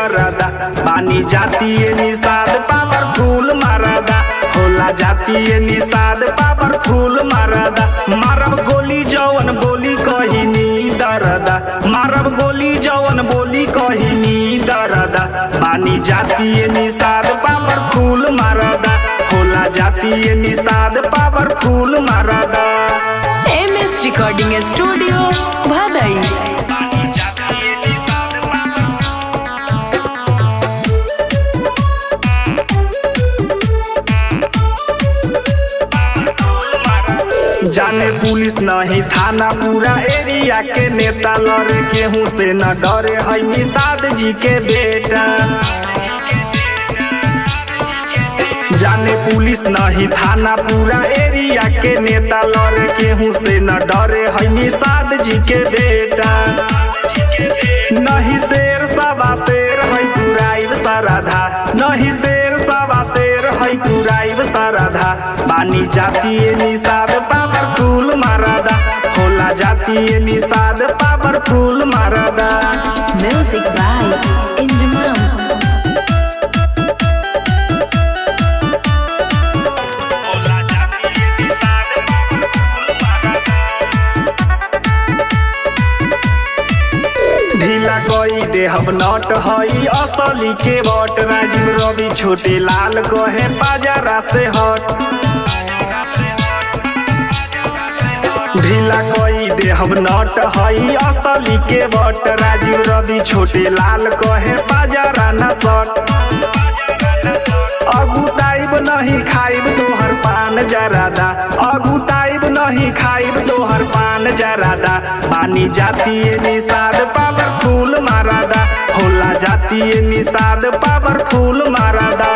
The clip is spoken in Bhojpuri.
दरदा बानी जातीय निषाद पावरफुल मारदा होला जातीय निषाद पावरफुल मारदा मारब गोली जवन बोली कहिनी दरदा मारब गोली जवन बोली कहिनी दरदा बानी जातीय निषाद पावरफुल मारदा होला जातीय निषाद पावरफुल मारदा। MS रिकॉर्डिंग स्टूडियो भदई। जाने पुलिस नहीं थाना पूरा एरिया के नेता लड़े केहू से न डरे है निषाद जी के बेटा। जाने पुलिस नहीं थाना पूरा एरिया के नेता लड़े केहू से न डरे है निषाद जी के बेटा। नहीं शेर सवा शेर है पुराइब सरधा नहीं शेर सवा शेर है पुराइब सरधा बानी जातीय निषाद पावरफुल मारदा होला जातीय निषाद पावरफुल मारदा। Music by Inzamam. ढीला कोई देहब नट हई असली के बट राजीव रवि छोटे लाल कहे बाजारा से हट। ढीला कोई देहब नट हई असली के बट राजीव रवि छोटे लाल कहे बाजारा न सट। अगुताइब नहीं खाइब तोहर पान जरादा अगुताइब नहीं खाइब तोहर पान जरादा बानी जातीय निषाद पावरफुल मारदा होला जातीय निषाद पावरफुल मारदा।